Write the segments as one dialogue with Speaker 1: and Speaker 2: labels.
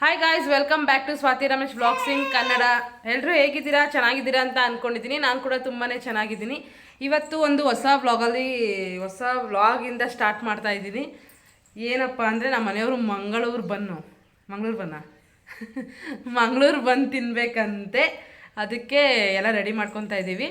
Speaker 1: Hi guys, welcome back to Swathi Ramesh blogs in Kannada. ಎಲ್ಲರೂ ಹೇಗಿದ್ದೀರಾ? ಚೆನ್ನಾಗಿದ್ದೀರಾ ಅಂತ ಅಂದ್ಕೊಂಡಿದ್ದೀನಿ. ನಾನು ಕೂಡ ತುಂಬಾ ಚೆನ್ನಾಗಿದ್ದೀನಿ. ಇವತ್ತು ಒಂದು ಹೊಸ ವ್ಲಾಗಿಂದ ಸ್ಟಾರ್ಟ್ ಮಾಡ್ತಾ ಇದ್ದೀನಿ. ಏನಪ್ಪ ಅಂದರೆ ನಮ್ಮ ಮನೆಯವರು ಮಂಗಳೂರು ಬನ್ನು ತಿನ್ನಬೇಕಂತೆ. ಅದಕ್ಕೆ ಎಲ್ಲ ರೆಡಿ ಮಾಡ್ಕೊತಾ ಇದ್ದೀವಿ.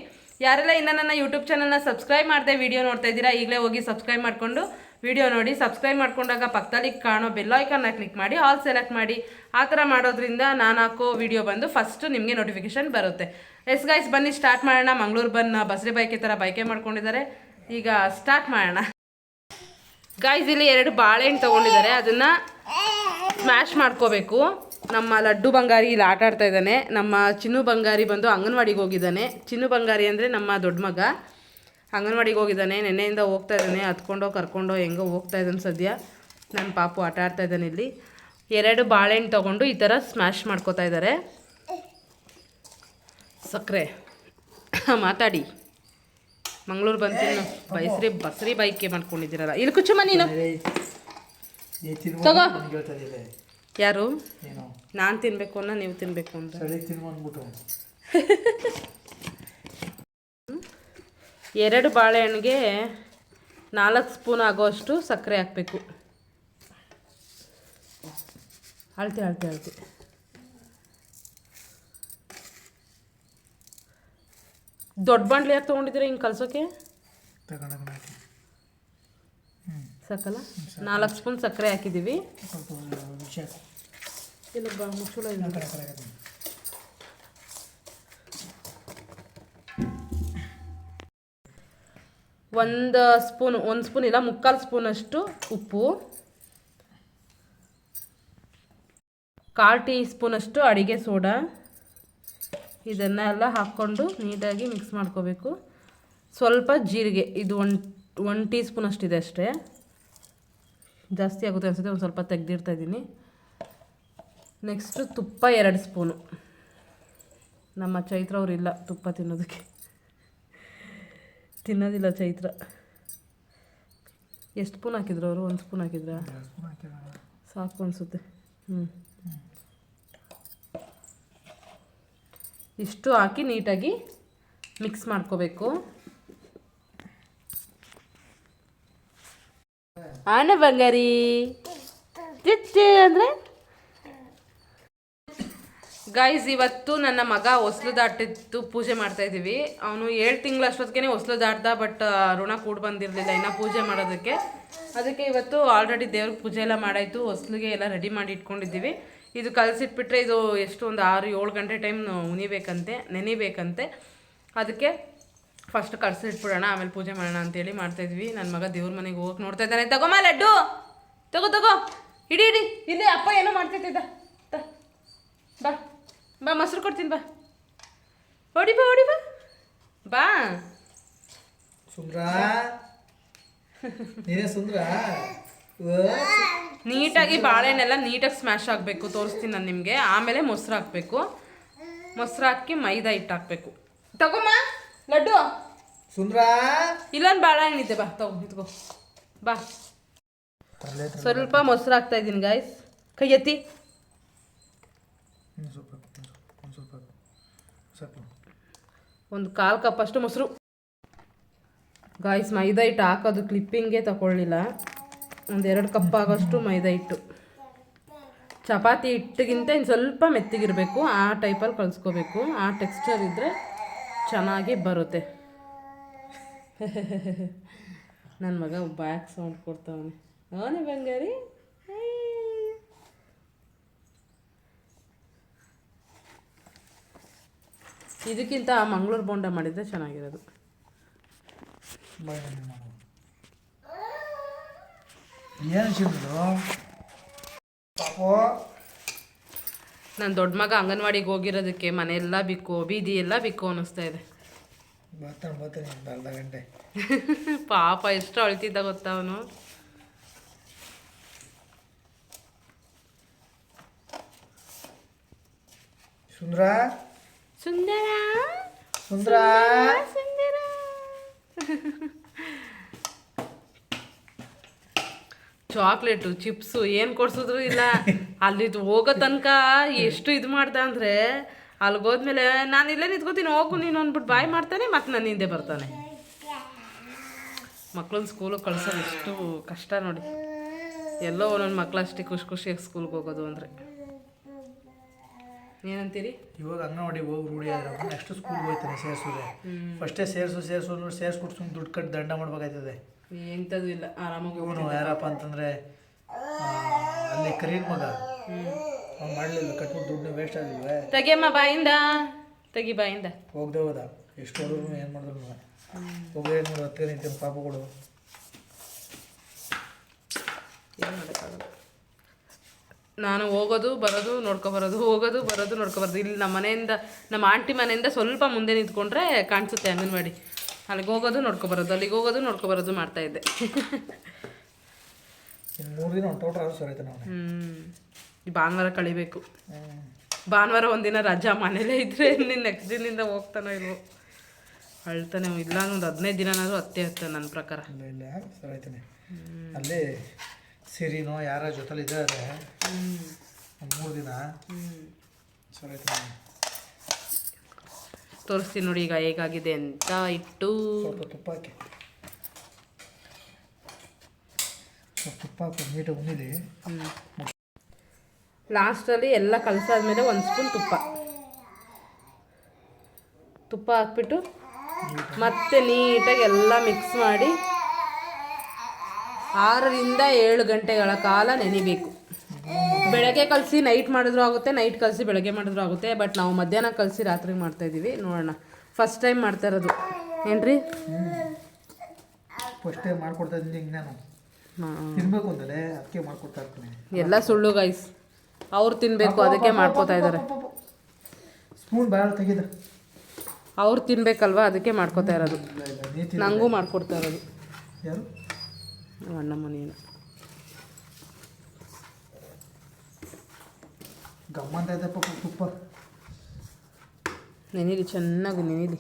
Speaker 1: ಯಾರೆಲ್ಲ ಇನ್ನು ನನ್ನ ಯೂಟ್ಯೂಬ್ ಚಾನಲ್ನ ಸಬ್ಸ್ಕ್ರೈಬ್ ಮಾಡದೆ ವಿಡಿಯೋ ನೋಡ್ತಾ ಇದ್ದೀರಾ, ಈಗಲೇ ಹೋಗಿ ಸಬ್ಸ್ಕ್ರೈಬ್ ಮಾಡಿಕೊಂಡು ವಿಡಿಯೋ ನೋಡಿ. ಸಬ್ಸ್ಕ್ರೈಬ್ ಮಾಡ್ಕೊಂಡಾಗ ಪಕ್ಕದಲ್ಲಿ ಕಾಣೋ ಬೆಲ್ಲೈಕನ್ನ ಕ್ಲಿಕ್ ಮಾಡಿ ಆಲ್ ಸೆಲೆಕ್ಟ್ ಮಾಡಿ. ಆ ಥರ ಮಾಡೋದ್ರಿಂದ ನಾನು ಹಾಕೋ ವಿಡಿಯೋ ಬಂದು ಫಸ್ಟ್ ನಿಮಗೆ ನೋಟಿಫಿಕೇಶನ್ ಬರುತ್ತೆ. ಎಸ್ ಗೈಸ್, ಬನ್ನಿ ಸ್ಟಾರ್ಟ್ ಮಾಡೋಣ. ಮಂಗಳೂರು ಬನ್ನ ಬಸ್ರಿ ಬೈಕೆ ಥರ ಬೈಕೆ ಮಾಡ್ಕೊಂಡಿದ್ದಾರೆ. ಈಗ ಸ್ಟಾರ್ಟ್ ಮಾಡೋಣ. ಗಾಯ್ಸ್, ಇಲ್ಲಿ 2 ಬಾಳೆಹಣ್ಣು ತೊಗೊಂಡಿದ್ದಾರೆ. ಅದನ್ನು ಸ್ಮ್ಯಾಶ್ ಮಾಡ್ಕೋಬೇಕು. ನಮ್ಮ ಲಡ್ಡು ಬಂಗಾರಿ ಇಲ್ಲಿ ಆಟ ಆಡ್ತಾ ಇದ್ದಾನೆ. ನಮ್ಮ ಚಿನ್ನು ಬಂಗಾರಿ ಬಂದು ಅಂಗನವಾಡಿಗೆ ಹೋಗಿದ್ದಾನೆ. ಚಿನ್ನು ಬಂಗಾರಿ ಅಂದರೆ ನಮ್ಮ ದೊಡ್ಡ ಮಗ. ಅಂಗನವಾಡಿಗೆ ಹೋಗಿದ್ದಾನೆ. ನೆನ್ನೆಯಿಂದ ಹೋಗ್ತಾ ಇದ್ದಾನೆ. ಹತ್ಕೊಂಡೋ ಕರ್ಕೊಂಡೋ ಹೆಂಗೋ ಹೋಗ್ತಾ ಇದ್ದಾನೆ. ಸದ್ಯ ನನ್ನ ಪಾಪು ಆಟ ಆಡ್ತಾ ಇದ್ದಾನೆ. ಇಲ್ಲಿ 2 ಬಾಳೆಹಣ್ಣು ತೊಗೊಂಡು ಈ ಥರ ಸ್ಮ್ಯಾಶ್ ಮಾಡ್ಕೋತಾ ಇದ್ದಾರೆ. ಸಕ್ಕರೆ ಮಾತಾಡಿ. ಮಂಗಳೂರು ಬಂದು ಬಸ್ರಿ ಬೈಕೆ ಮಾಡ್ಕೊಂಡಿದ್ದೀರಲ್ಲ, ಇಲ್ಲಿ ಕುಚ್ಚಮ್ಮ ನೀನು ತಗೋ. ಯಾರು? ನಾನು ತಿನ್ನಬೇಕು ಅನ್ನೋ ನೀವು ತಿನ್ನಬೇಕು ಅಂತ. 2 ಬಾಳೆಹಣ್ಣಿಗೆ 4 ಸ್ಪೂನ್ ಆಗೋಷ್ಟು ಸಕ್ಕರೆ ಹಾಕಬೇಕು. ಅಳತೆ ದೊಡ್ಡ ಬಾಂಡ್ಲಿ ಯಾಕೆ ತೊಗೊಂಡಿದ್ದೀರಾ ಹಿಂಗೆ ಕಲ್ಸೋಕ್ಕೆ? ಸಾಕಲ್ಲ? 4 ಸ್ಪೂನ್ ಸಕ್ಕರೆ ಹಾಕಿದ್ದೀವಿ. ಇಲ್ಲ ಮುಚ್ಚಳ ಇಲ್ಲ. 1 ಸ್ಪೂನ್ ಇಲ್ಲ 3/4 ಸ್ಪೂನಷ್ಟು ಉಪ್ಪು, 1/4 ಟೀ ಸ್ಪೂನಷ್ಟು ಅಡಿಗೆ ಸೋಡಾ. ಇದನ್ನೆಲ್ಲ ಹಾಕ್ಕೊಂಡು ನೀಟಾಗಿ ಮಿಕ್ಸ್ ಮಾಡ್ಕೋಬೇಕು. ಸ್ವಲ್ಪ ಜೀರಿಗೆ, ಇದು 1 ಟೀ ಸ್ಪೂನ್ ಅಷ್ಟಿದೆ ಅಷ್ಟೇ. ಜಾಸ್ತಿ ಆಗುತ್ತೆ ಅನಿಸುತ್ತೆ, ಒಂದು ಸ್ವಲ್ಪ ತೆಗೆದಿಡ್ತಾ ಇದ್ದೀನಿ. ನೆಕ್ಸ್ಟು ತುಪ್ಪ 2 ಸ್ಪೂನು. ನಮ್ಮ ಚೈತ್ರ ಅವರಿಲ್ಲ ತುಪ್ಪ ತಿನ್ನೋದಿಲ್ಲ ಚೈತ್ರ. ಎಷ್ಟು ಸ್ಪೂನ್ ಹಾಕಿದ್ರು ಅವರು? 1 ಸ್ಪೂನ್ ಹಾಕಿದ್ರ? ಸಾಕು ಅನಿಸುತ್ತೆ. ಇಷ್ಟು ಹಾಕಿ ನೀಟಾಗಿ ಮಿಕ್ಸ್ ಮಾಡ್ಕೋಬೇಕು. ಆನ ಬಂಗಾರಿ ಚಿಚ್ಚಿ ಅಂದರೆ ಗೈಸ್, ಇವತ್ತು ನನ್ನ ಮಗ ಹೊಸ್ಲು ದಾಟಿತ್ತು ಪೂಜೆ ಮಾಡ್ತಾ ಇದ್ದೀವಿ. ಅವನು 7 ತಿಂಗಳು ಅಷ್ಟೊತ್ತಿಗೆ ಹೊಸ್ಲು ದಾಟ್ದ. ಬಟ್ ಋಣ ಕೂಡ ಬಂದಿರಲಿಲ್ಲ ಇನ್ನು ಪೂಜೆ ಮಾಡೋದಕ್ಕೆ. ಅದಕ್ಕೆ ಇವತ್ತು ಆಲ್ರೆಡಿ ದೇವ್ರಿಗೆ ಪೂಜೆ ಎಲ್ಲ ಮಾಡಾಯಿತು. ಹೊಸ್ಲಿಗೆ ಎಲ್ಲ ರೆಡಿ ಮಾಡಿ ಇಟ್ಕೊಂಡಿದ್ದೀವಿ. ಇದು ಕಲಸಿಟ್ಬಿಟ್ರೆ ಇದು ಎಷ್ಟು ಒಂದು 6-7 ಗಂಟೆ ಟೈಮ್ ನೆನಿಬೇಕಂತೆ. ಅದಕ್ಕೆ ಫಸ್ಟ್ ಕಲಸಿಟ್ಬಿಡೋಣ, ಆಮೇಲೆ ಪೂಜೆ ಮಾಡೋಣ ಅಂತೇಳಿ ಮಾಡ್ತಾಯಿದ್ವಿ. ನನ್ನ ಮಗ ದೇವ್ರ ಮನೆಗೆ ಹೋಗಕ್ಕೆ ನೋಡ್ತಾ ಇದ್ದಾನೆ. ತಗೊಮ್ಮ ಲಡ್ಡು, ತಗೋ ಇಡಿ ಇಲ್ಲಿ ಅಪ್ಪ ಏನೋ ಮಾಡ್ತಿದ್ದ. ಬಾ ಮೊಸರು ಕೊಡ್ತೀನಿ. ಹೊಡಿ ಬಾ ನೀಟಾಗಿ ಬಾಳೆಹಣ್ಣೆಲ್ಲ ನೀಟಾಗಿ ಸ್ಮ್ಯಾಶ್ ಆಗಬೇಕು. ತೋರಿಸ್ತೀನಿ ನಾನು ನಿಮಗೆ. ಆಮೇಲೆ ಮೊಸರು ಹಾಕಬೇಕು. ಮೊಸರು ಹಾಕಿ ಮೈದಾ ಹಿಟ್ಟು ಹಾಕಬೇಕು. ತಗೊಮ್ಮ ಲಡ್ಡು. ಇಲ್ಲೊಂದು ಬಾಳೆಹಣ್ಣಿದೆ, ಬಾ ಇಟ್ಕೋ ಬಾ. ಸ್ವಲ್ಪ ಮೊಸರು ಹಾಕ್ತಾ ಇದ್ದೀನಿ ಗಾಯ್ಸ್. ಕೈ ಎತ್ತಿ. ಒಂದು 1/4 ಕಪ್ ಅಷ್ಟು ಮೊಸರು. ಗಾಯ್ಸ್, ಮೈದಾ ಹಿಟ್ಟು ಹಾಕೋದು ಕ್ಲಿಪ್ಪಿಂಗೇ ತಗೊಳ್ಳಿಲ್ಲ. 1-2 ಕಪ್ ಆಗೋಷ್ಟು ಮೈದಾ ಹಿಟ್ಟು. ಚಪಾತಿ ಹಿಟ್ಟಿಗಿಂತ ಇನ್ನು ಸ್ವಲ್ಪ ಮೆತ್ತಗಿರಬೇಕು. ಆ ಟೈಪಲ್ಲಿ ಕಲಿಸ್ಕೋಬೇಕು. ಆ ಟೆಕ್ಸ್ಚರ್ ಇದ್ದರೆ ಚೆನ್ನಾಗಿ ಬರುತ್ತೆ. ನನ್ನ ಮಗ ಬ್ಯಾಕ್ ಸೌಂಡ್ ಕೊಡ್ತಾವನೆ. ಅವನೇ ಬಂಗಾರಿ. ಇದಕ್ಕಿಂತ ಮಂಗಳೂರು ಬೋಂಡ ಮಾಡಿದರೆ ಚೆನ್ನಾಗಿರೋದು. ನನ್ನ ದೊಡ್ಡ ಮಗ ಅಂಗನವಾಡಿಗೆ ಹೋಗಿರೋದಕ್ಕೆ ಮನೆಯೆಲ್ಲ ಬಿಕ್ಕು, ಬೀದಿ ಎಲ್ಲ ಬಿಕ್ಕು ಅನ್ನಿಸ್ತಾ ಇದೆ. ಪಾಪ ಎಷ್ಟು ಅಳ್ತಿದ್ದ ಗೊತ್ತಾ ಅವನು. ಸುಂದರ ಚಾಕ್ಲೇಟು ಚಿಪ್ಸು ಏನು ಕೊಡ್ಸಿದ್ರು ಇಲ್ಲ. ಅಲ್ಲಿ ಹೋಗೋ ತನಕ ಎಷ್ಟು ಇದು ಮಾಡ್ದ ಅಂದರೆ ಅಲ್ಲಿಗೆ ಹೋದ್ಮೇಲೆ ನಾನು ಇಲ್ಲೇ ನಿಂತ್ಕೋತೀನಿ, ಹೋಗು ನೀನು ಅಂದ್ಬಿಟ್ಟು ಬಾಯ್ ಮಾಡ್ತಾನೆ, ಮತ್ತು ನನ್ನ ಹಿಂದೆ ಬರ್ತಾನೆ. ಮಕ್ಳನ್ನ ಸ್ಕೂಲಿಗೆ ಕಳ್ಸೋದು ಎಷ್ಟು ಕಷ್ಟ ನೋಡಿ. ಎಲ್ಲೋ ಒಂದೊಂದು ಮಕ್ಳು ಅಷ್ಟೇ ಖುಷಿಯಾಗಿ ಸ್ಕೂಲ್ಗೆ ಹೋಗೋದು ಅಂದರೆ. ಏನಂತೀರಿ?
Speaker 2: ಇವಾಗ ಅಂಗನವಾಡಿ ಹೋಗಿ ರೂಢಿ ಆದ್ರೆ ನೆಕ್ಸ್ಟ್ ಸ್ಕೂಲ್ಗೆ ಹೋಗ್ತಾನೆ ಸೇರಿಸೋದೆ. ಫಸ್ಟೇ ಸೇರಿಸ್ಬಿಟ್ಟು ದುಡ್ಡು ಕಟ್ಟಿ ದಂಡ ಮಾಡ್ಬೇಕಾಯ್ತದೆ.
Speaker 1: ಎಂಥದ್ದು ಇಲ್ಲ, ಆರಾಮಾಗಿ.
Speaker 2: ಇವನು ಯಾರಪ್ಪ ಅಂತಂದರೆ ಅಲ್ಲಿ ಕರೀನ್ ಮಗ ಅವ್ನು ಮಾಡಲಿಲ್ಲ, ಕಟ್ಬಿಟ್ಟು ದುಡ್ಡು ವೇಸ್ಟ್ ಆಗಿಲ್ವೇ.
Speaker 1: ತೆಗಿಯಮ್ಮ ಬಾಯಿಂದ, ತೆಗಿ ಬಾಯಿಂದ.
Speaker 2: ಹೋಗ್ದೆ ಹೋದ, ಎಷ್ಟು ಹೊಡೆದ್ರು ಏನು ಮಾಡಿದ್ರು ಹೋಗೇ ನೋಡಿ ಹತ್ತಿರ ನಿಂತ ಪಾಪಗಳು.
Speaker 1: ಏನು ಮಾಡೋಕ್ಕಾಗಲ್ಲ. ನಾನು ಹೋಗೋದು ಬರೋದು ನೋಡ್ಕೊಬರೋದು, ಹೋಗೋದು ಬರೋದು ನೋಡ್ಕೊಬರೋದು. ಇಲ್ಲಿ ನಮ್ಮ ಮನೆಯಿಂದ, ನಮ್ಮ ಆಂಟಿ ಮನೆಯಿಂದ ಸ್ವಲ್ಪ ಮುಂದೆ ನಿಂತ್ಕೊಂಡ್ರೆ ಕಾಣಿಸುತ್ತೆ ಅಂಗನವಾಡಿ. ಅಲ್ಲಿಗೆ ಹೋಗೋದು ನೋಡ್ಕೊಬರೋದು, ಅಲ್ಲಿಗೆ ಹೋಗೋದು ನೋಡ್ಕೊಬರೋದು ಮಾಡ್ತಾಯಿದ್ದೆ.
Speaker 2: ಇನ್ನು 3 ದಿನ ಹೊಂಟೋಟ್ರೆ ಸರಿಯಾಯ್ತು ನಾವು.
Speaker 1: ಈ ಭಾನುವಾರ ಕಳಿಬೇಕು. ಭಾನುವಾರ ಒಂದಿನ ರಜಾ ಮನೇಲೇ ಇದ್ದರೆ ನೀನು ನೆಕ್ಸ್ಟ್ ದಿನದಿಂದ ಹೋಗ್ತಾನೋ ಇಲ್ವೋ ಅಳ್ತಾನೆ. ಇಲ್ಲ ಒಂದು 15 ದಿನನಾದರೂ ಹತ್ತೆ ನನ್ನ ಪ್ರಕಾರ.
Speaker 2: ಇಲ್ಲ ಸರಿಯಾಯ್ತಾನೆ. ಅಲ್ಲೇ ಸಿರಿನೋ ಯಾರ ಜೊತೆಲಿ ಇದ್ದಾರೆ 3 ದಿನ ಸರಿಯಾಯ್ತಾನೆ.
Speaker 1: ತೋರಿಸ್ತೀನಿ ನೋಡಿ ಈಗ ಹೇಗಾಗಿದೆ ಅಂತ. ಇಟ್ಟು
Speaker 2: ಸ್ವಲ್ಪ ತುಪ್ಪ ಹಾಕಿ, ತುಪ್ಪ ಹಾಕಿ ನೀಟಾಗಿ ಉಣ್ಣಿಲಿ.
Speaker 1: ಲಾಸ್ಟಲ್ಲಿ ಎಲ್ಲ ಕಲಸಾದ್ಮೇಲೆ 1 ಸ್ಪೂನ್ ತುಪ್ಪ ಹಾಕ್ಬಿಟ್ಟು ಮತ್ತೆ ನೀಟಾಗಿ ಎಲ್ಲ ಮಿಕ್ಸ್ ಮಾಡಿ 6 ರಿಂದ 7 ಗಂಟೆಗಳ ಕಾಲ ನೆನಿಬೇಕು. ಬೆಳಗ್ಗೆ ಕಲಸಿ ನೈಟ್ ಮಾಡಿದ್ರು ಆಗುತ್ತೆ, ನೈಟ್ ಕಲಸಿ ಬೆಳಗ್ಗೆ ಮಾಡಿದ್ರು ಆಗುತ್ತೆ. ಬಟ್ ನಾವು ಮಧ್ಯಾಹ್ನ ಕಲಸಿ ರಾತ್ರಿಗೆ ಮಾಡ್ತಾಯಿದ್ದೀವಿ. ನೋಡೋಣ, ಫಸ್ಟ್ ಟೈಮ್ ಮಾಡ್ತಾ ಇರೋದು ಏನ್ರಿ?
Speaker 2: ಫಸ್ಟ್ ಟೈಮ್ ಮಾಡ್ಕೊಡ್ತಾ ಇದ್ದೀನಿ. ಹಿಂಗೆ ನಾನು ತಿನ್ಬೇಕು ಅಂದಲೇ ಅದಕ್ಕೆ ಮಾಡ್ಕೊಡ್ತಾ ಇರ್ತೀನಿ.
Speaker 1: ಎಲ್ಲ ಸುಳ್ಳು ಗೈಸ್, ಅವ್ರು ತಿನ್ನಬೇಕು ಅದಕ್ಕೆ ಮಾಡ್ಕೋತಾ ಇದ್ದಾರೆ.
Speaker 2: ಸ್ಪೂನ್ ಬಾಳ ತೆಗೆದ,
Speaker 1: ಅವ್ರು ತಿನ್ಬೇಕಲ್ವಾ ಅದಕ್ಕೆ ಮಾಡ್ಕೋತಾ ಇರೋದು. ನನಗೂ ಮಾಡ್ಕೊಡ್ತಾ ಇರೋದು.
Speaker 2: ಯಾರು?
Speaker 1: ಅಣ್ಣಮ್ಮ ನೀನು.
Speaker 2: ಗಮ್ಮಂತ ಇದೆ ಪಾಪ ತುಪ್ಪ.
Speaker 1: ನೆನೀಲಿ, ಚೆನ್ನಾಗಿ ನೆನೀಲಿ.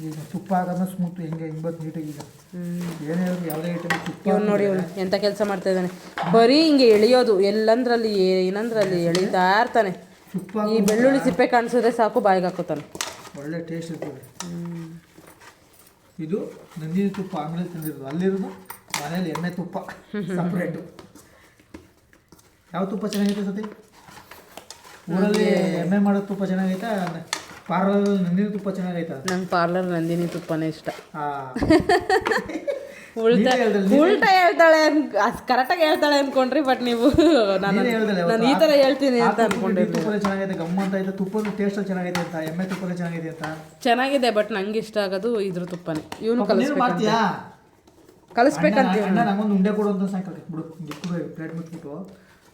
Speaker 2: ಈಗ ತುಪ್ಪ ಆಗೋದು ಸ್ಮೂತ್ ಹೆಂಗೆ ಹಿಂಬತ್ತು ನೀಟಾಗಿ. ಈಗ ಏನೇ ಯಾವುದೇ ಐಟಮ್ ತುಪ್ಪ.
Speaker 1: ಇವ್ನು ನೋಡಿ ಇವನು ಎಂಥ ಕೆಲಸ ಮಾಡ್ತಾ ಇದ್ದಾನೆ. ಬರೀ ಹಿಂಗೆ ಎಳೆಯೋದು, ಎಲ್ಲಂದ್ರಲ್ಲಿ ಏನಂದ್ರಲ್ಲಿ ಎಳೀತಾ ಇರ್ತಾನೆ. ಈ ಬೆಳ್ಳುಳ್ಳಿ ಸಿಪ್ಪೆ ಕಾಣಿಸಿದ್ರೆ ಸಾಕು ಬಾಯಿಗೆ ಹಾಕೋತಾನೆ.
Speaker 2: ಒಳ್ಳೆ ಟೇಸ್ಟ್ ಇರ್ತದೆ. ಇದು ನಂದಿನಿ ತುಪ್ಪ ಅಂಗಡಿ ತಂದಿರೋದು, ಅಲ್ಲಿರೋದು ಮನೇಲಿ ಎಣ್ಣೆ ತುಪ್ಪ ಸಪ್ರೇಟು. ಯಾವ ತುಪ್ಪ ಚೆನ್ನಾಗೈತೆ ಸತಿ? ಊರಲ್ಲಿ ಎಮ್ಮೆ ಮಾಡೋ ತುಪ್ಪ ಚೆನ್ನಾಗೈತಾ, ಪಾರ್ಲರ್ ನಂದಿನಿ ತುಪ್ಪ ಚೆನ್ನಾಗೈತಾ?
Speaker 1: ನಂಗೆ ಪಾರ್ಲರ್ ನಂದಿನಿ ತುಪ್ಪನೇ ಇಷ್ಟ.
Speaker 2: ಉಲ್ಟಾ
Speaker 1: ಹೇಳ್ತಾಳೆ, ಕರೆಕ್ಟಾಗಿ ಹೇಳ್ತಾಳೆ ಅಂದ್ಕೊಂಡ್ರಿ. ಬಟ್ ನೀವು ನಾನು ಈ ಥರ ಹೇಳ್ತೀನಿ ಅಂತ ಅನ್ಕೊಂಡಿದ್ದೆ.
Speaker 2: ತುಪ್ಪ ಚೆನ್ನಾಗೈತೆ, ಗಮ್ಮಂತ ಐತೆ. ತುಪ್ಪದ ಟೇಸ್ಟ್ ಚೆನ್ನಾಗೈತೆ ಅಂತ, ಎಮ್ಮೆ ತುಪ್ಪನೇ ಚೆನ್ನಾಗೈತೆ ಅಂತ.
Speaker 1: ಚೆನ್ನಾಗಿದೆ, ಬಟ್ ನಂಗೆ ಇಷ್ಟ ಆಗೋದು ಇದ್ರ ತುಪ್ಪನೇ. ಇವನು
Speaker 2: ಮಾಡ್ತೀಯಾ?
Speaker 1: ಕಲಿಸ್ಬೇಕಂತ
Speaker 2: ನಂಗೊಂದು ಉಂಡೆ ಕೊಡು ಅಂತ ಸಾಯಂಕಾಲ ಬಿಡು. ಪ್ಲೇಟ್ ಮುಚ್ಚಿಬಿಟ್ಟು.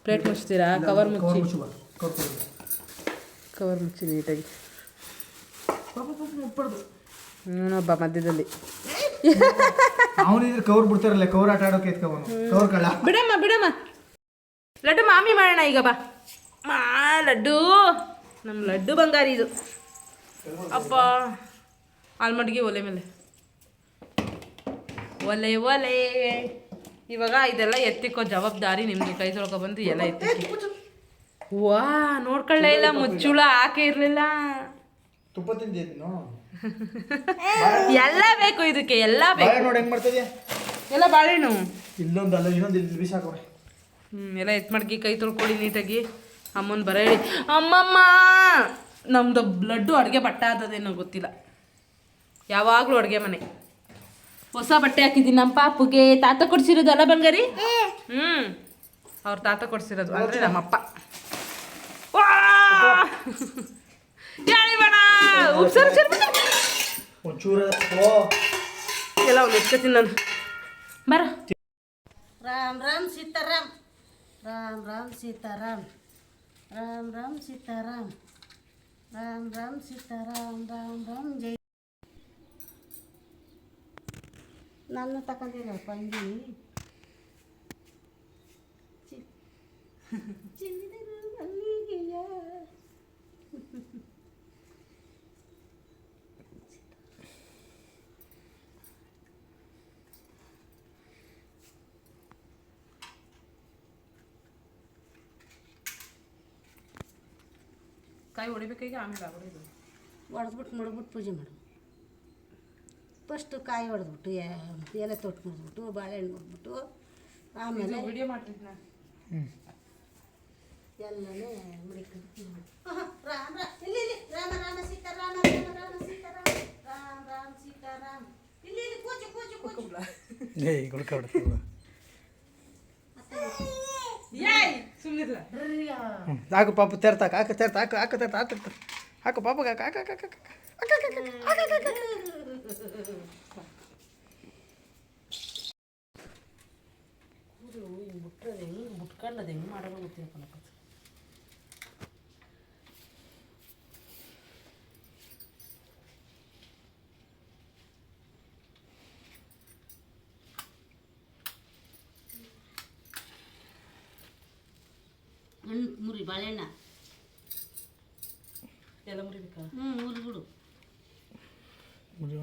Speaker 1: ಪ್ಲೇಟ್ ಮುಚ್ತೀರಾ? ಕವರ್ ಮುಚ್ಚಿ, ಕವರ್ ಮುಚ್ಚಿ ನೀಟಾಗಿ. ಇವನೊಬ್ಬ ಮಧ್ಯದಲ್ಲಿ
Speaker 2: ಅವನಿದ್ರೆ ಕವರ್ ಬಿಡ್ತಾರಲ್ಲ, ಕವರ್ ಆಟ ಆಡೋಕೆ ಕವರ್ ಕಳ್ಳ.
Speaker 1: ಬಿಡಮ್ಮ ಲಡ್ಡು ಮಾಮಿ ಮಾಡೋಣ ಈಗ. ಬಾ ಲಡ್ಡು, ನಮ್ಮ ಲಡ್ಡು ಬಂಗಾರಿ ಇದು. ಅಪ್ಪ ಆಲ್ಮಡ್ಗೆ ಒಲೆ ಮೇಲೆ ಒಲೆ. ಇವಾಗ ಇದೆಲ್ಲ ಎತ್ತಿಕ್ಕೋ ಜವಾಬ್ದಾರಿ ನಿಮ್ಮದು. ಕೈ ತೊಳ್ಕೊಬಂದು ಎಲ್ಲ ಎತ್ತಿಕ್ಕಿ. ವಾ ನೋಡ್ಕೊಳ್ಳೇ ಇಲ್ಲ, ಮುಚ್ಚುಳ ಹಾಕೇ ಇರಲಿಲ್ಲ.
Speaker 2: ತುಪ್ಪ ತಿಂದೇನು?
Speaker 1: ಎಲ್ಲ ಬೇಕು ಇದಕ್ಕೆ, ಎಲ್ಲ ಬೇಕು.
Speaker 2: ನೋಡಿ ಹೆಂಗೆ ಮಾಡ್ತಿದ್ಯಾ?
Speaker 1: ಎಲ್ಲ ಬಾಳೆಹಣ್ಣು
Speaker 2: ಇಲ್ಲೊಂದು ಅಲ್ಲ ಇನ್ನೊಂದು ಇಲ್ಲಿ ಬಿಸಾಕೋಣ.
Speaker 1: ಎಲ್ಲ ಎತ್ತು ಮಡ್ಗಿ ಕೈ ತೊಳ್ಕೊಳ್ಳಿ ನೀಟಾಗಿ. ಅಮ್ಮನ ಬರ ಹೇಳಿ. ಅಮ್ಮಮ್ಮ ನಮ್ಮದು ಲಡ್ಡು ಅಡುಗೆ ಬಟ್ಟೆ ಆದದೇನೋ ಗೊತ್ತಿಲ್ಲ. ಯಾವಾಗಲೂ ಅಡುಗೆ ಮನೆ. ಹೊಸ ಬಟ್ಟೆ ಹಾಕಿದ್ದೀನಿ ನಮ್ಮ ಪಾಪುಗೆ. ತಾತ ಕೊಡ್ಸಿರೋದು ಅಲ್ಲ ಬಂಗಾರಿ? ಅವ್ರ ತಾತ ಕೊಡ್ಸಿರೋದು ಅಂದರೆ ನಮ್ಮಪ್ಪ. ಎಲ್ಲ ಒಂದು ಎತ್ಕೊತೀನಿ ನಾನು. ಬರ.
Speaker 3: ರಾಮ್ ರಾಮ್ ಸೀತಾರಾಮ್, ರಾಮ್ ರಾಮ್ ಸೀತಾರಾಮ್, ರಾಮ್ ರಾಮ್ ಸೀತಾರಾಮ್, ರಾಮ್ ರಾಮ್ ಸೀತಾರಾಮ್, ರಾಮ್ ರಾಮ್ ಜೈ. ನನ್ನ ತಗೊಂಡಿರಪ್ಪ ಅಂಗಿ.
Speaker 1: ಕಾಯಿ ಹೊಡಿಬೇಕಾಗಿ ಆಮೇಲೆ ಹೊಡಿದು
Speaker 3: ಹೊಡೆದ್ಬಿಟ್ಟು ಮುಡ್ಬಿಟ್ಟು ಪೂಜೆ ಮಾಡು. ಫಸ್ಟು ಕಾಯಿ ಹೊಡೆದ್ಬಿಟ್ಟು ಎಲೆ ತೊಟ್ಟು ಮುರಿದ್ಬಿಟ್ಟು ಬಾಳೆಹಣ್ಣು ಮುರಿದ್ಬಿಟ್ಟು ಆಮೇಲೆ
Speaker 1: ವಿಡಿಯೋ ಮಾಡ್ತೀನಿ ನಾನು.
Speaker 3: ಎಲ್ಲನೇ ಮುಡಿಕೊಂಡು ರಾಮ ಇಲ್ಲಿ ರಾಮ ರಾಮ ಸೀತಾರಾಮ ರಾಮ ರಾಮ ಸೀತಾರಾಮ ರಾಮ ರಾಮ ಸೀತಾರಾಮ ಇಲ್ಲಿ ಕೂಚು ಕೂಚು ಕೂಚು
Speaker 2: ಏಯ್ ಗುಳ್ಕೊಬಿಡ್ತಲ್ಲ.
Speaker 1: ಏಯ್ ಸುಮ್ಮನಿಲ್ಲ.
Speaker 2: ಹಾಕು ಪಾಪು ತೆರ್ತಾಕ ಹಾಕು ತೆರ್ತ ಹಾಕು ಹಾಕು ತೆರ್ತ ಹಾಕು ಹಾಕು ಪಾಪು ಹಾಕು ಹಾಕು ಹಾಕು ಹಾಕು
Speaker 3: ಹಿಂಗೆ ಬಿಟ್ಟರೆ ಹೆಂಗೆ ಬಿಟ್ಕೊಂಡು ಅದು ಹೆಂಗೆ ಮಾಡೋದು ಗೊತ್ತಿಲ್ಲ. ಹಣ್ಣು ಮುರಿ ಬಾಳೆಹಣ್ಣ
Speaker 1: ಎಲ್ಲ ಮುರಿಬೇಕಾ?
Speaker 3: ಮುರಿದ್ಬಿಡು ಪೂಜೆ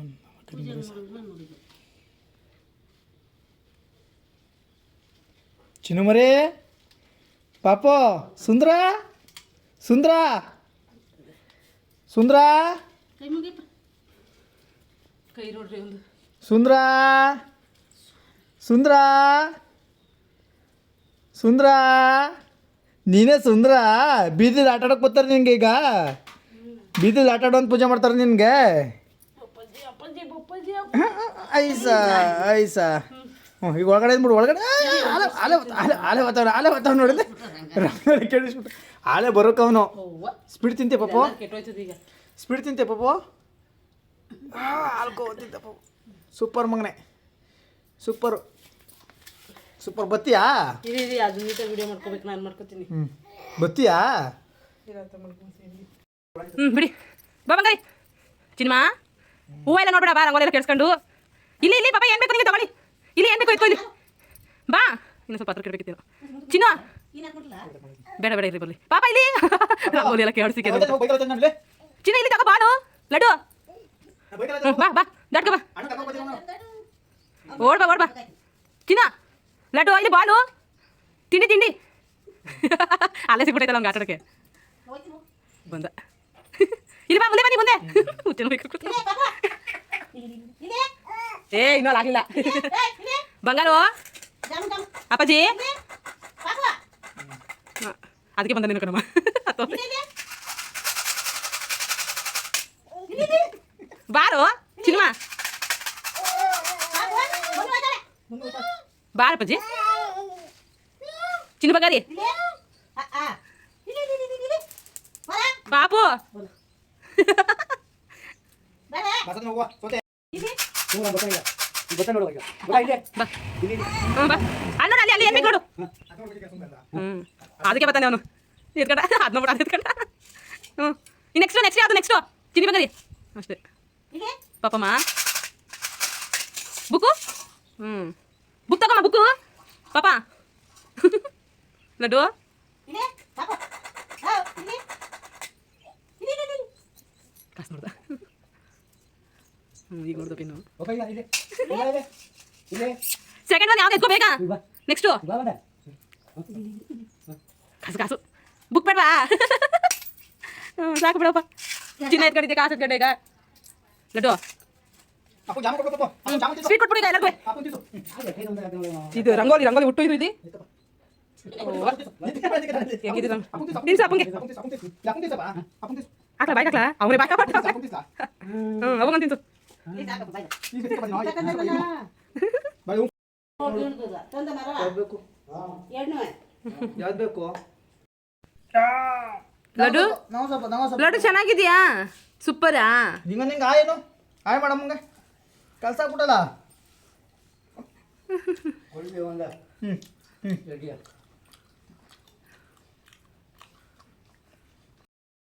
Speaker 3: ಮುರಿದ್ಬಿಡು ಮುರಿದು
Speaker 2: ಚಿನುಮರೇ ಪಾಪು ಸುಂದ್ರ ಸುಂದ್ರ ಸುಂದ್ರ
Speaker 3: ಕೈ ಮುಗಿಪ್ಪ
Speaker 1: ಕೈ ನೋಡ್ರಿ ಒಂದು.
Speaker 2: ಸುಂದ್ರ ಸುಂದ್ರ ಸುಂದ್ರ ನೀನೇ ಸುಂದ್ರ. ಬೀದಿಲಿ ಆಟ ಆಡೋಕೆ ಬರ್ತಾರೆ ನಿನಗೆ ಈಗ. ಬೀದಿಲಿ ಆಟ ಆಡೋ ಅಂತ ಪೂಜೆ ಮಾಡ್ತಾರೆ ನಿನಗೆ. ಐಸ ಐಸ ಹ್ಞೂ ಈಗ ಒಳಗಡೆ ಅಂದ್ಬಿಡು ಒಳಗಡೆ ಆಲೆ ಆಲೆ ಆಲೆ ಆಲೆ ಬರ್ತಾವ ನೋಡಿದೆ ರಂಗೋಲಿ ಕೇಳಿಸ್ಬಿಟ್ಟು ಆಲೆ ಬರೋಕೆ ಅವನು. ಸ್ಪೀಡ್ ತಿಂತೆ ಪಾಪು
Speaker 1: ಕೆಟ್ಟೋಯ್ತದ ಈಗ.
Speaker 2: ಸ್ಪೀಡ್ ತಿಂತೆ ಪಾಪು ಆಲ್ಕೋ ತಿಂತೆ ಪಾಪು. ಸೂಪರ್ ಮಗನೆ ಸೂಪರು ಸೂಪರ್. ಬತ್ತೀಯಾ?
Speaker 1: ಇರಿ ಅದು ನೀಟಾಗಿ ವಿಡಿಯೋ ಮಾಡ್ಕೋಬೇಕು. ನಾನು ಮಾಡ್ಕೋತೀನಿ.
Speaker 2: ಬತ್ತೀಯಾ?
Speaker 1: ಬಿಡಿ ಬಾ ಬಂಗಾರಿ. ಚಿನ್ಮಾ ಹೂವು ಎಲ್ಲ ನೋಡ್ಬೇಡ. ಬಾ ರಂಗೋಲಿ ಎಲ್ಲ ಕೇಳಿಸ್ಕೊಂಡು ಇಲ್ಲಿ ಇಲ್ಲಿ ಪಾಪ ಏನು ಬೇಕು ನಿಮಗೆ ತಗೊಳ್ಳಿ. ಇಲ್ಲಿ ಏನು ಬೇಕು ಇತ್ತು ಇಲ್ಲಿ ಬಾ. ಇನ್ನೂ ಸ್ವಲ್ಪ ಹತ್ರ ಕೇಳಬೇಕಿತ್ತು ಚಿನ್ನ. ಬೇಡ ಬೇಡ ಇರ್ರಿ ಬರಲಿ ಪಾಪ ಇಲ್ಲಿ ರಂಗೋಲಿ ಎಲ್ಲ ಕೇಳಿಸಿಕೆ ಚಿನ್ನ. ಇಲ್ಲಿ ತಗೋ ಬಾಳು ಲಡ್ಡು. ಬಾ ಬಾ ದಡ್ಕ ಬಾ ಓಡ್ ಬಾ ಓಡ್ ಬಾ ಚಿನ್ನ. ಲಡ್ಡು ಇಲ್ಲಿ ಬಾಳು ತಿಂಡಿ ತಿಂಡಿ ಅಲ್ಲೇ ಸಿಗ್ಬಿಟ್ಟೈತಲ್ಲ ಅವ್ನಿಗೆ ಆಟಾಡೋಕ್ಕೆ ಬಂದ. ಇಲ್ಲಿ ಬಾ ಮುಂದೆ ಬನ್ನಿ ಮುಂದೆ. ಏ ಇನ್ನೂ ಆಗಿಲ್ಲ ಬಂಗಾರು ಅಪ್ಪಾಜಿ. ಅದಕ್ಕೆ ಬಂದ ನೀನು ಕಣಮ್ಮ. ಬಾರು ಚಿನ್ಮಾ ಬಾರ ಅಪ್ಪಾಜಿ. ಚಿನ್ನ ಬಂಗಾರಿ ಬಾಪು ಅಲ್ಲ ಅಲ್ಲಿ ಅಲ್ಲಿ ಏನು ನೋಡು. ಅದಕ್ಕೆ ಬರ್ತಾನೆ ಅವನು ಎತ್ಕಂಡ ಅದನ್ನ ಬಿಡ ಅದು ಎತ್ಕಂಡ. ನೆಕ್ಸ್ಟು ನೆಕ್ಸ್ಟ್ ಯಾವುದು ನೆಕ್ಸ್ಟು ಚಿನ್ನಿ ಬಂಗಾರಿ ಅಷ್ಟೇ. ಪಾಪಮ್ಮ ಬುಕ್ಕು ಬುಕ್ ತಗೊಮ್ಮ ಬುಕ್ಕು ಪಾಪ. ಲಡ್ಡು ಕಾಸು ನೋಡ್ದ. ಈಗ ನೋಡ್ದ ಪಿನ್ನು. ಸೆಕೆಂಡ್ ಒನ್ ಯಾವ್ದು ಎತ್ಕೋ ಬೇಕಾ? ನೆಕ್ಸ್ಟು ಕಾಸು ಕಾಸು ಬುಕ್ ಬೇಡವಾ? ಸಾಕು ಬಿಡಪ್ಪ. ಚಿನ್ನ ಎತ್ಕೊಂಡಿದ್ದೆ ಕಾಸು ಎತ್ಕೊಂಡೆ ಈಗ. ಲಡ್ಡು ಸ್ವೀಟ್ ಕೊಟ್ಬಿಡಿ ಈಗ ಎಲ್ಲರಿಗೂ. ಇದು ರಂಗೋಲಿ ರಂಗೋಲಿ ಹುಟ್ಟು ಇದು ಇದು ಹೆಂಗಿದೆ ತಿನ್ಸ ಅಪ್ಪಂಗೆ ಹಾಕ್ಲಾ ಬಾಯ್ ಹಾಕ್ಲಾ ಅವ್ರೆ ಬಾಯ್ ಅವಂಗ ತಿನ್ಸು.
Speaker 2: ಯಾವ್ದು ಬೇಕು?
Speaker 1: ಲಡ್ಡು ಲಡ್ಡು ಚೆನ್ನಾಗಿದ್ಯಾ? ಸೂಪರಾ?
Speaker 2: ನಿಂಗೆ ನಿಂಗೆ ಆಯೇನು ಆಯ್ ಮಾಡಮ್ಮಂಗೆ ಕೆಲಸ ಕೊಟ್ಟಲ್ಲ.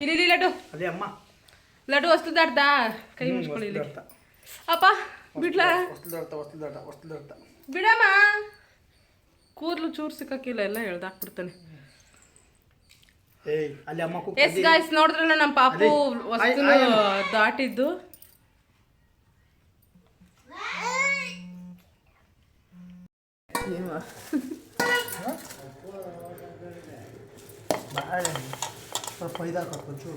Speaker 1: ಇಲ್ಲಿ ಲಡ್ಡು
Speaker 2: ಅದೇ ಅಮ್ಮ
Speaker 1: ಲಡ್ಡು ವಸ್ತು ದಾಟ್ದ ಕೈ ಮುಚ್ಕೊಳ್ಳಿ ಇಲ್ಲಿ. ಅಪ್ಪ ಬಿಡ್ಲಾ? ಬಿಡಮ್ಮ ಕೂದಲು ಚೂರು ಸಿಕ್ಕಾಕಿಲ್ಲ ಎಲ್ಲ ಹೇಳ್ದಾಕ್ಬಿಡ್ತಾನೆ.
Speaker 2: ಅಲ್ಲಿ ಅಮ್ಮ
Speaker 1: ಎಸ್ ಗಾಯ್ಸ್ ನೋಡಿದ್ರಲ್ಲ ನಮ್ಮ ಪಾಪು ವಸ್ತು ದಾಟಿದ್ದು.
Speaker 2: ಸ್ವಲ್ಪ ಇದಾಕತ್ತು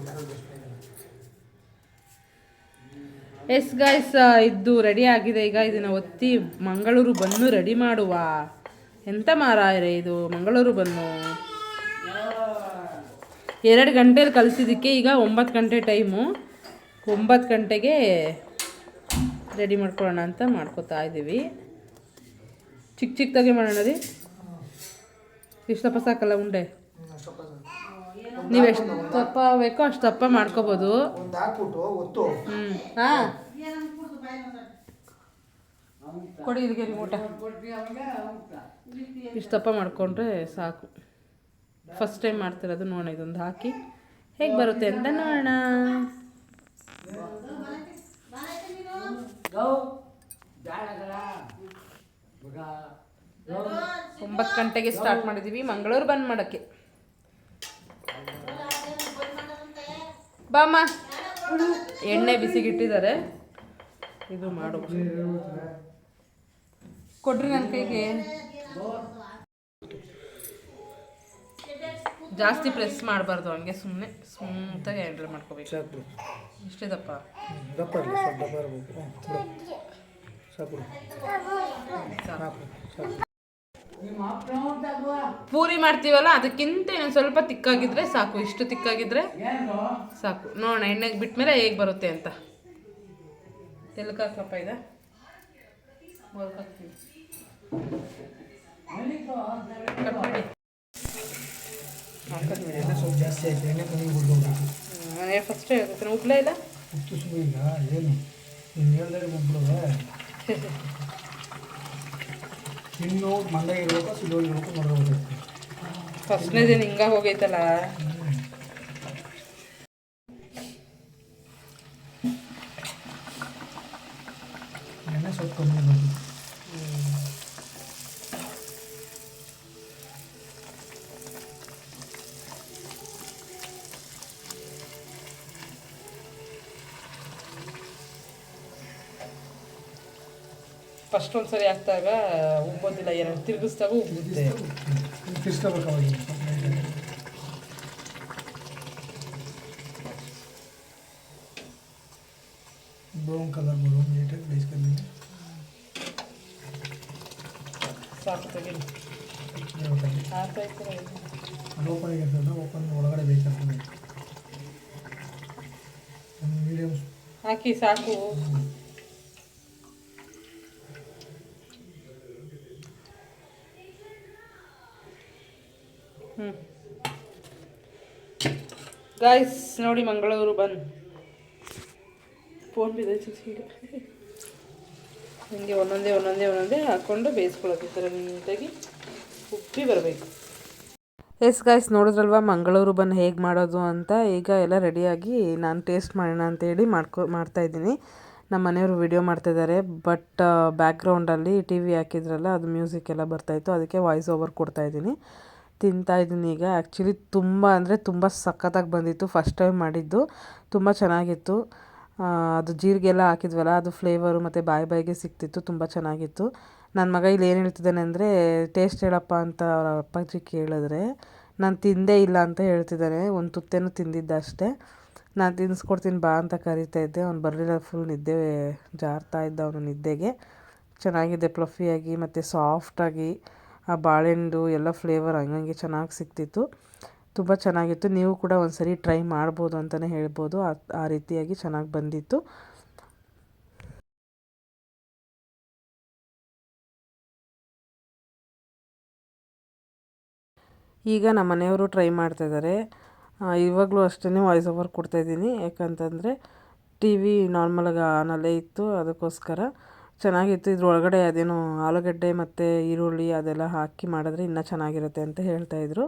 Speaker 1: ಎಸ್ ಗೈಸ್, ಇದು ರೆಡಿ ಆಗಿದೆ. ಈಗ ಇದನ್ನು ಒತ್ತಿ ಮಂಗಳೂರು ಬನ್ನು ರೆಡಿ ಮಾಡುವ. ಎಂತ ಮಾರಾಯರೆ ಇದು ಮಂಗಳೂರು ಬನ್ನು. 2 ಗಂಟೆಲಿ ಕಲಿಸಿದ್ದಕ್ಕೆ ಈಗ 9 ಗಂಟೆ ಟೈಮು. 9 ಗಂಟೆಗೆ ರೆಡಿ ಮಾಡ್ಕೊಳ್ಳೋಣ ಅಂತ ಮಾಡ್ಕೊತಾ ಇದ್ದೀವಿ. ಚಿಕ್ಕದಾಗೆ ಮಾಡೋಣ ರೀ. ಇಷ್ಟಪ್ಪ ಸಾಕಲ್ಲ ಉಂಡೆ. ನೀವು ಎಷ್ಟು ದಪ್ಪ ಬೇಕೋ ಅಷ್ಟು ದಪ್ಪ ಮಾಡ್ಕೋಬೋದು. ಹಾಂ ಕೊಡಿ ಇಲ್ಲಿಗೆ ಊಟ. ಇಷ್ಟು ದಪ್ಪ ಮಾಡಿಕೊಂಡ್ರೆ ಸಾಕು. ಫಸ್ಟ್ ಟೈಮ್ ಮಾಡ್ತಿರೋದು ನೋಡೋಣ. ಇದೊಂದು ಹಾಕಿ ಹೇಗೆ ಬರುತ್ತೆ ಅಂತ ನೋಡೋಣ. 9 ಗಂಟೆಗೆ ಸ್ಟಾರ್ಟ್ ಮಾಡಿದ್ದೀವಿ ಮಂಗಳೂರು ಬಂದ್ ಮಾಡೋಕ್ಕೆ. ಬಾಮ್ಮ, ಎಣ್ಣೆ ಬಿಸಿಗಿಟ್ಟಿದ್ದಾರೆ. ಇದು ಮಾಡು ಕೊಡ್ರಿ ನನ್ನ ಕೈಗೆ. ಜಾಸ್ತಿ ಪ್ರೆಸ್ ಮಾಡಬಾರ್ದು, ಹಂಗೆ ಸುಮ್ಮನೆ ಸ್ಮೂತಾಗಿ ಹ್ಯಾಂಡಲ್ ಮಾಡ್ಕೋಬೇಕು. ಇಷ್ಟೇ ದಪ್ಪ ಪೂರಿ ಮಾಡ್ತೀವಲ್ಲ ಅದಕ್ಕಿಂತ ಇನ್ನೊಂದು ಸ್ವಲ್ಪ ತಿಕ್ಕಾಗಿದ್ರೆ ಸಾಕು. ಇಷ್ಟು ತಿಕ್ಕಾಗಿದ್ರೆ ಸಾಕು. ನೋಡೋಣ ಎಣ್ಣೆಗೆ ಬಿಟ್ಮೇಲೆ ಹೇಗೆ ಬರುತ್ತೆ ಅಂತ. ತೆಲುಕಾಕಪ್ಪ ಇದೆ ಹಾಕ್ತೀವಿ. ಫಸ್ಟ್ ಉಪ್ಲೇ ಇಲ್ಲ ಫಸ್ಟ್ನೇ ದಿನ ಹಿಂಗ ಹೋಗೈತಲ್ಲ. ಫಸ್ಟ್ ಒಂದ್ಸರಿ ಹಾಕ್ದಾಗ ಉಬ್ಬೋದಿಲ್ಲ, ಎರಡು ತಿರುಗಿಸ್ದಾಗ ಉಬ್ಬುತ್ತೆ.
Speaker 2: ಬ್ರೌನ್ ಕಲರ್ ಬರೋ ನೀಟಾಗಿ ಬೇಯಿಸ್ಕೊಂಡು
Speaker 1: ಸಾಕು ತೆಗಿ.
Speaker 2: ಅದು ಓಪನ್ ಆಗಿರ್ತದೆ, ಓಪನ್ ಒಳಗಡೆ ಬೇಯಿಸ್ಕೊಂಡು ಮೀಡಿಯಮ್
Speaker 1: ಹಾಕಿ ಸಾಕು. ಗಾಯ್ಸ್ ನೋಡಿ ಮಂಗಳೂರು ಬಂದು ಫೋನ್ ಬಿದ್ದೈತಿ ಈಗ. ಹಿಂಗೆ ಒಂದೊಂದೇ ಹಾಕ್ಕೊಂಡು ಬೇಯಿಸ್ಕೊಳ್ಳೋದು. ಈ ಥರ ನೀಟಾಗಿ ಉಪ್ಪಿ ಬರಬೇಕು. ಎಸ್ ಗಾಯ್ಸ್, ನೋಡಿದ್ರಲ್ವ ಮಂಗಳೂರು ಬನ್ ಹೇಗೆ ಮಾಡೋದು ಅಂತ. ಈಗ ಎಲ್ಲ ರೆಡಿಯಾಗಿ ನಾನು ಟೇಸ್ಟ್ ಮಾಡೋಣ ಅಂತೇಳಿ ಮಾಡ್ತಾಯಿದ್ದೀನಿ. ನಮ್ಮ ಮನೆಯವರು ವಿಡಿಯೋ ಮಾಡ್ತಾಯಿದ್ದಾರೆ. ಬಟ್ ಬ್ಯಾಕ್ಗ್ರೌಂಡಲ್ಲಿ ಟಿ ವಿ ಹಾಕಿದ್ರಲ್ಲ, ಅದು ಮ್ಯೂಸಿಕ್ ಎಲ್ಲ ಬರ್ತಾಯಿತ್ತು. ಅದಕ್ಕೆ ವಾಯ್ಸ್ ಓವರ್ ಕೊಡ್ತಾಯಿದ್ದೀನಿ. ತಿಂತಾಯಿದ್ದೀನಿ ಈಗ. ಆ್ಯಕ್ಚುಲಿ ತುಂಬ ಅಂದರೆ ತುಂಬ ಸಖತ್ತಾಗಿ ಬಂದಿತ್ತು. ಫಸ್ಟ್ ಟೈಮ್ ಮಾಡಿದ್ದು ತುಂಬ ಚೆನ್ನಾಗಿತ್ತು. ಅದು ಜೀರಿಗೆ ಎಲ್ಲ ಹಾಕಿದ್ವಲ್ಲ, ಅದು ಫ್ಲೇವರು ಮತ್ತು ಬಾಯಿಗೆ ಸಿಕ್ತಿತ್ತು. ತುಂಬ ಚೆನ್ನಾಗಿತ್ತು. ನನ್ನ ಮಗ ಇಲ್ಲಿ ಏನು ಹೇಳ್ತಿದ್ದಾನೆ ಅಂದರೆ, ಟೇಸ್ಟ್ ಹೇಳಪ್ಪ ಅಂತ ಅವ್ರ ಅಪ್ಪಾಜಿ ಕೇಳಿದ್ರೆ ನಾನು ತಿಂದೇ ಇಲ್ಲ ಅಂತ ಹೇಳ್ತಿದ್ದಾನೆ. ಒಂದು ತುತ್ತೇನೂ ತಿಂದಿದ್ದ ಅಷ್ಟೇ. ನಾನು ತಿನ್ನಿಸ್ಕೊಡ್ತೀನಿ ಬಾ ಅಂತ ಕರಿತಾ ಇದ್ದೆ. ಅವ್ನು ಬರಲಿಲ್ಲ, ಫುಲ್ ನಿದ್ದೆ ಜಾರ್ತಾ ಇದ್ದ ಅವನು ನಿದ್ದೆಗೆ. ಚೆನ್ನಾಗಿದೆ, ಫ್ಲಫಿಯಾಗಿ ಮತ್ತು ಸಾಫ್ಟಾಗಿ. ಆ ಬಾಳೆಹಣ್ಣು ಎಲ್ಲ ಫ್ಲೇವರ್ ಹಂಗಂಗೆ ಚೆನ್ನಾಗಿ ಸಿಕ್ತಿತ್ತು. ತುಂಬ ಚೆನ್ನಾಗಿತ್ತು. ನೀವು ಕೂಡ ಒಂದ್ಸರಿ ಟ್ರೈ ಮಾಡ್ಬೋದು ಅಂತಲೇ ಹೇಳ್ಬೋದು. ಆ ರೀತಿಯಾಗಿ ಚೆನ್ನಾಗಿ ಬಂದಿತ್ತು. ಈಗ ನಮ್ಮ ಮನೆಯವರು ಟ್ರೈ ಮಾಡ್ತಾಯಿದ್ದಾರೆ. ಇವಾಗಲೂ ಅಷ್ಟೇ ವಾಯ್ಸ್ ಓವರ್ ಕೊಡ್ತಾಯಿದ್ದೀನಿ. ಯಾಕಂತಂದರೆ ಟಿ ವಿ ನಾರ್ಮಲಾಗಿ ಆನಲ್ಲೇ ಇತ್ತು, ಅದಕ್ಕೋಸ್ಕರ. ಚೆನ್ನಾಗಿತ್ತು. ಇದ್ರೊಳಗಡೆ ಅದೇನೋ ಆಲೂಗಡ್ಡೆ ಮತ್ತು ಈರುಳ್ಳಿ ಅದೆಲ್ಲ ಹಾಕಿ ಮಾಡಿದ್ರೆ ಇನ್ನೂ ಚೆನ್ನಾಗಿರುತ್ತೆ ಅಂತ ಹೇಳ್ತಾಯಿದ್ರು.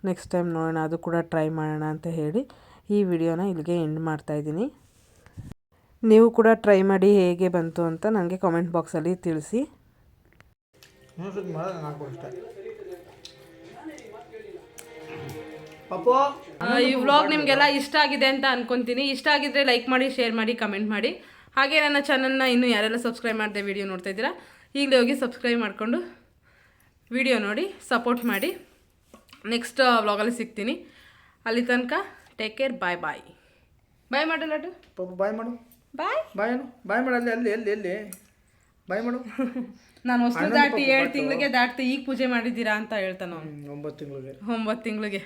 Speaker 1: ನೆಕ್ಸ್ಟ್ ಟೈಮ್ ನೋಡೋಣ, ಅದು ಕೂಡ ಟ್ರೈ ಮಾಡೋಣ ಅಂತ ಹೇಳಿ ಈ ವಿಡಿಯೋನ ಇಲ್ಲಿಗೆ ಎಂಡ್ ಮಾಡ್ತಾಯಿದ್ದೀನಿ. ನೀವು ಕೂಡ ಟ್ರೈ ಮಾಡಿ ಹೇಗೆ ಬಂತು ಅಂತ ನನಗೆ ಕಾಮೆಂಟ್ ಬಾಕ್ಸಲ್ಲಿ ತಿಳಿಸಿ. ಈ ವ್ಲಾಗ್ ನಿಮಗೆಲ್ಲ ಇಷ್ಟ ಆಗಿದೆ ಅಂತ ಅನ್ಕೊತೀನಿ. ಇಷ್ಟ ಆಗಿದ್ರೆ ಲೈಕ್ ಮಾಡಿ, ಶೇರ್ ಮಾಡಿ, ಕಮೆಂಟ್ ಮಾಡಿ. ಹಾಗೆ ನನ್ನ ಚಾನಲ್ನ ಇನ್ನೂ ಯಾರೆಲ್ಲ ಸಬ್ಸ್ಕ್ರೈಬ್ ಮಾಡದೆ ವಿಡಿಯೋ ನೋಡ್ತಾ ಇದ್ದೀರಾ, ಈಗಲೇ ಹೋಗಿ ಸಬ್ಸ್ಕ್ರೈಬ್ ಮಾಡಿಕೊಂಡು ವಿಡಿಯೋ ನೋಡಿ ಸಪೋರ್ಟ್ ಮಾಡಿ. ನೆಕ್ಸ್ಟ್ ವ್ಲಾಗಲ್ಲಿ ಸಿಗ್ತೀನಿ. ಅಲ್ಲಿ ತನಕ ಟೇಕ್ ಕೇರ್ ಬಾಯ್ ಬಾಯ್ ಬಾಯ್ ಮಾಡು ಲಡ್ಡು
Speaker 2: ಪಾಪ ಬಾಯ್ ಮಾಡು
Speaker 1: ಬಾಯ್
Speaker 2: ಬಾಯ್ ಏನು ಬಾಯ್ ಮಾಡು ಅಲ್ಲಿ ಬಾಯ್ ಮಾಡು
Speaker 1: ನಾನು ಅಷ್ಟು ದಾಟಿ 7 ತಿಂಗಳಿಗೆ ದಾಟ್ತಿ ಈಗ ಪೂಜೆ ಮಾಡಿದ್ದೀರಾ ಅಂತ ಹೇಳ್ತಾನ ಅವನು
Speaker 2: 9 ತಿಂಗಳಿಗೆ
Speaker 1: 9 ತಿಂಗಳಿಗೆ